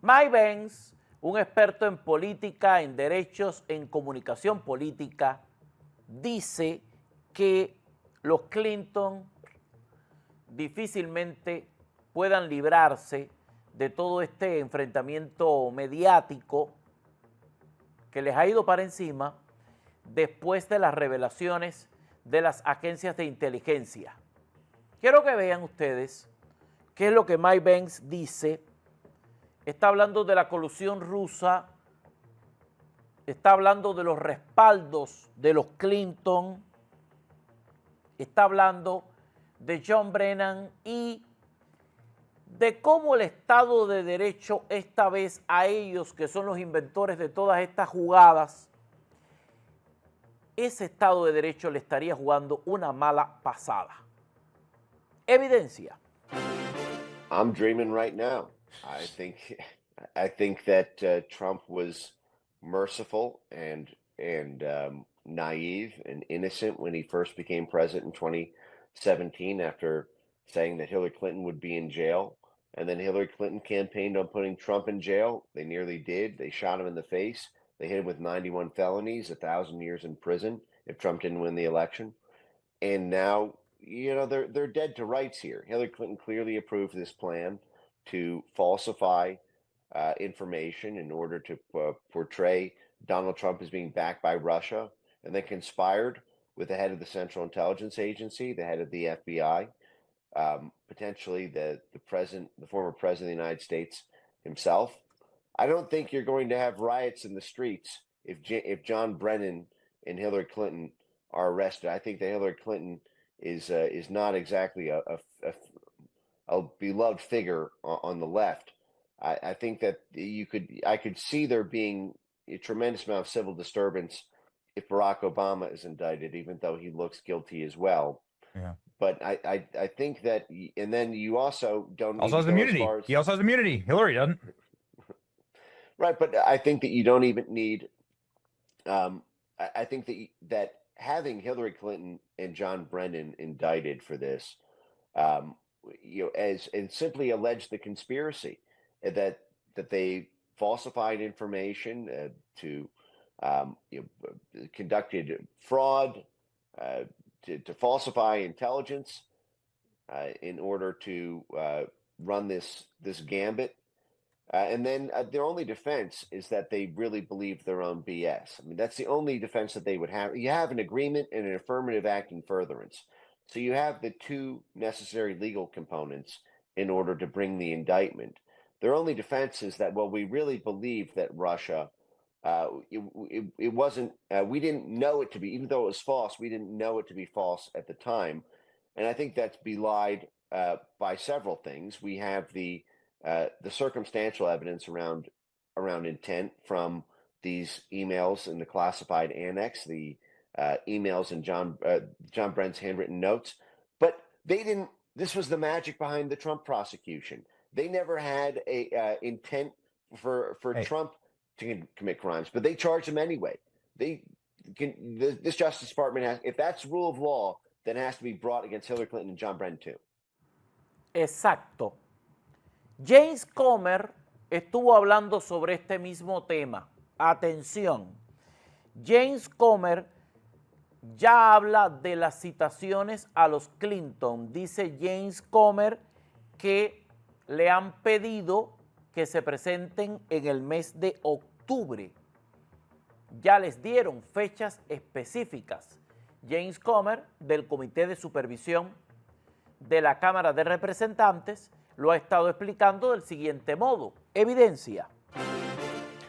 Mike Pence, un experto en política, en derechos, en comunicación política, dice que los Clinton difícilmente puedan librarse de todo este enfrentamiento mediático que les ha ido para encima después de las revelaciones de las agencias de inteligencia. Quiero que vean ustedes qué es lo que Mike Pence dice. Está hablando de la colusión rusa, está hablando de los respaldos de los Clinton, está hablando de John Brennan y de cómo el Estado de Derecho, esta vez a ellos que son los inventores de todas estas jugadas, ese Estado de Derecho le estaría jugando una mala pasada. Evidencia. I'm dreaming right now. I think that Trump was merciful and naive and innocent when he first became president in 2017 after saying that Hillary Clinton would be in jail. And then Hillary Clinton campaigned on putting Trump in jail. They nearly did. They shot him in the face. They hit him with 91 felonies, 1,000 years in prison if Trump didn't win the election. And now, you know, they're dead to rights here. Hillary Clinton clearly approved this plan to falsify information in order to portray Donald Trump as being backed by Russia, and then conspired with the head of the Central Intelligence Agency, the head of the FBI, potentially the former president of the United States himself. I don't think you're going to have riots in the streets if John Brennan and Hillary Clinton are arrested. I think that Hillary Clinton is not exactly a beloved figure on the left. I think that I could see there being a tremendous amount of civil disturbance if Barack Obama is indicted, even though he looks guilty as well. Yeah. But I think that, and then you also don't also has immunity. He also has immunity. Hillary doesn't. Right, but I think that you don't even need. I think that having Hillary Clinton and John Brennan indicted for this, and simply allege the conspiracy that they falsified information conducted fraud to falsify intelligence in order to run this gambit. And then their only defense is that they really believe their own BS. I mean, that's the only defense that they would have. You have an agreement and an affirmative act in furtherance. So you have the two necessary legal components in order to bring the indictment. Their only defense is that, well, we really believe that Russia, it wasn't, we didn't know it to be, even though it was false, we didn't know it to be false at the time. And I think that's belied by several things. We have the circumstantial evidence around intent from these emails in the classified annex, the emails in John Brennan's handwritten notes. But they didn't. This was the magic behind the Trump prosecution. They never had a intent for Trump to commit crimes, but they charged him anyway. This Justice Department has, if that's rule of law, then it has to be brought against Hillary Clinton and John Brennan too. Exacto. James Comer estuvo hablando sobre este mismo tema. Atención, James Comer ya habla de las citaciones a los Clinton. Dice James Comer que le han pedido que se presenten en el mes de octubre. Ya les dieron fechas específicas. James Comer, del Comité de Supervisión de la Cámara de Representantes, lo ha estado explicando del siguiente modo. Evidencia.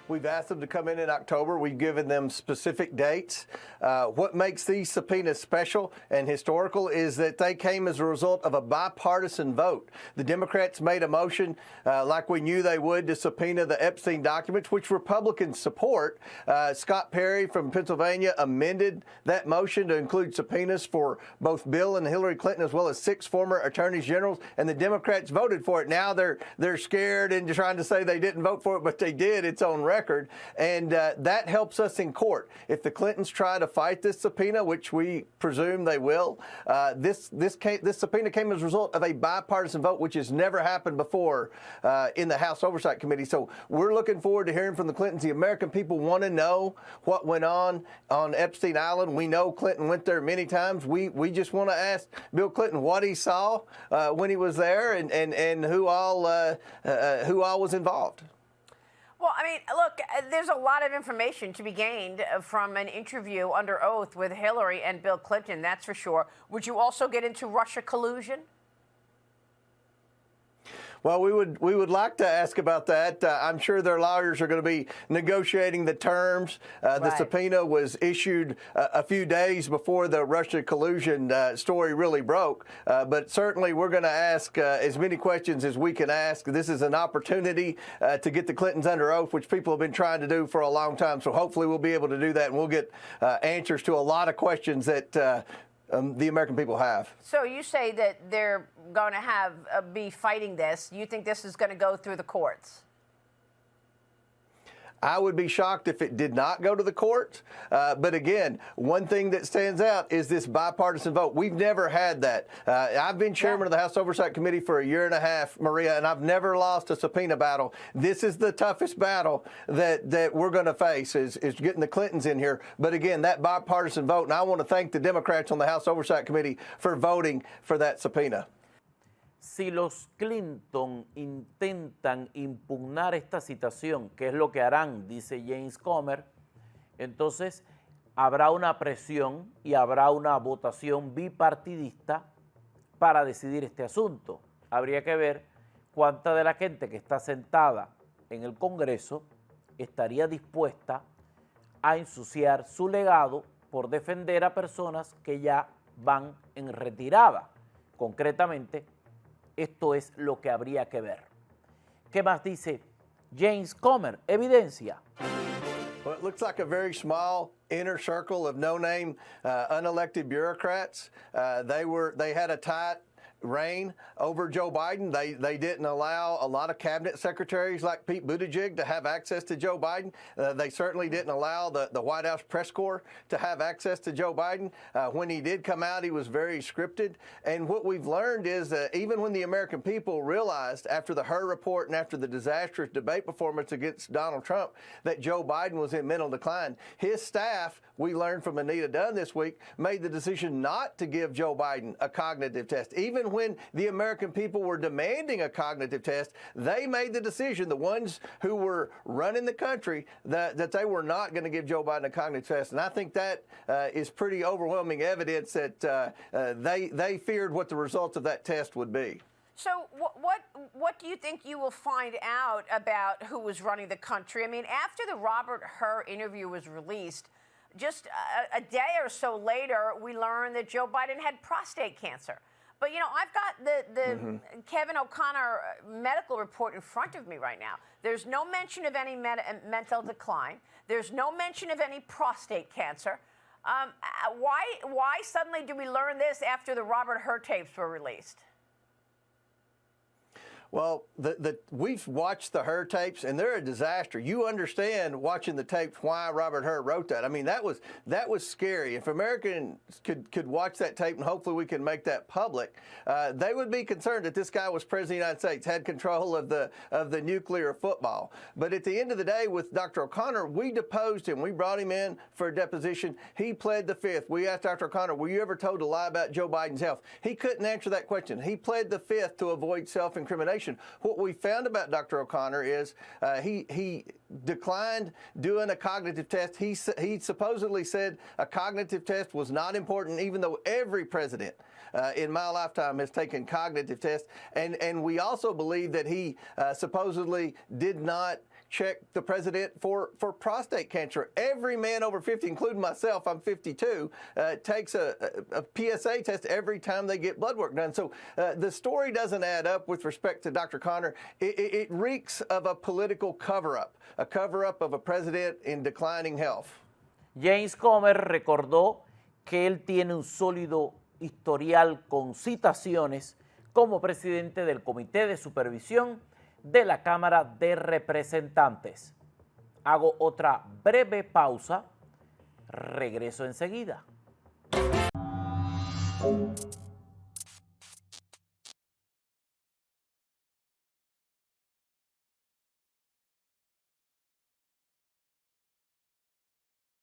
We've asked them to come in October. We've given them specific dates. What makes these subpoenas special and historical is that they came as a result of a bipartisan vote. The Democrats made a motion, like we knew they would, to subpoena the Epstein documents, which Republicans support. Scott Perry from Pennsylvania amended that motion to include subpoenas for both Bill and Hillary Clinton, as well as 6 former attorneys generals, and the Democrats voted for it. Now they're scared and trying to say they didn't vote for it, but they did. It's on record. record, and that helps us in court. If the Clintons try to fight this subpoena, which we presume they will, this subpoena came as a result of a bipartisan vote, which has never happened before in the House Oversight Committee. So we're looking forward to hearing from the Clintons. The American people want to know what went on Epstein Island. We know Clinton went there many times. We just want to ask Bill Clinton what he saw when he was there, and who all was involved. Well, I mean, look, there's a lot of information to be gained from an interview under oath with Hillary and Bill Clinton, that's for sure. Would you also get into Russia collusion? Well, we would like to ask about that. I'm sure their lawyers are going to be negotiating the terms. The subpoena was issued a few days before the Russia collusion story really broke. But certainly we're going to ask as many questions as we can ask. This is an opportunity to get the Clintons under oath, which people have been trying to do for a long time. So hopefully we'll be able to do that, and we'll get answers to a lot of questions that the American people have. So you say that they're going to be fighting this. You think this is going to go through the courts? I would be shocked if it did not go to the courts. But again, one thing that stands out is this bipartisan vote. We've never had that. I've been chairman of the House Oversight Committee for a year and a half, Maria, and I've never lost a subpoena battle. This is the toughest battle that we're going to face is getting the Clintons in here. But again, that bipartisan vote, and I want to thank the Democrats on the House Oversight Committee for voting for that subpoena. Si los Clinton intentan impugnar esta citación, que es lo que harán, dice James Comer, entonces habrá una presión y habrá una votación bipartidista para decidir este asunto. Habría que ver cuánta de la gente que está sentada en el Congreso estaría dispuesta a ensuciar su legado por defender a personas que ya van en retirada. Concretamente, esto es lo que habría que ver. ¿Qué más dice James Comer? Evidencia. Well, it looks like a very small inner circle of no-name unelected bureaucrats. They had a tight reign over Joe Biden. They didn't allow a lot of cabinet secretaries like Pete Buttigieg to have access to Joe Biden. They certainly didn't allow the White House press corps to have access to Joe Biden. When he did come out, he was very scripted. And what we've learned is that even when the American people realized after the Hur report and after the disastrous debate performance against Donald Trump that Joe Biden was in mental decline, his staff, we learned from Anita Dunn this week, made the decision not to give Joe Biden a cognitive test. Even when the American people were demanding a cognitive test, they made the decision, the ones who were running the country, that they were not going to give Joe Biden a cognitive test. And I think that is pretty overwhelming evidence that they feared what the results of that test would be. So what do you think you will find out about who was running the country? I mean, after the Robert Hur interview was released, just a day or so later, we learned that Joe Biden had prostate cancer. But, you know, I've got the Kevin O'Connor medical report in front of me right now. There's no mention of any mental decline. There's no mention of any prostate cancer. Why suddenly do we learn this after the Robert Hur tapes were released? Well, we've watched the Hur tapes, and they're a disaster. You understand watching the tapes why Robert Hur wrote that. I mean, that was scary. If Americans could watch that tape, and hopefully we can make that public, they would be concerned that this guy was president of the United States, had control of the nuclear football. But at the end of the day, with Dr. O'Connor, we deposed him. We brought him in for a deposition. He pled the fifth. We asked Dr. O'Connor, were you ever told to lie about Joe Biden's health? He couldn't answer that question. He pled the fifth to avoid self-incrimination. What we found about Dr. O'Connor is he declined doing a cognitive test. He supposedly said a cognitive test was not important, even though every president in my lifetime has taken cognitive tests. And we also believe that he supposedly did not check the president for prostate cancer. Every man over 50, including myself, I'm 52, takes a PSA test every time they get blood work done. So the story doesn't add up with respect to Dr. Connor. It reeks of a political cover-up, a cover-up of a president in declining health. James Comer recordó que él tiene un sólido historial con citaciones como presidente del Comité de Supervisión de la Cámara de Representantes. Hago otra breve pausa. Regreso enseguida.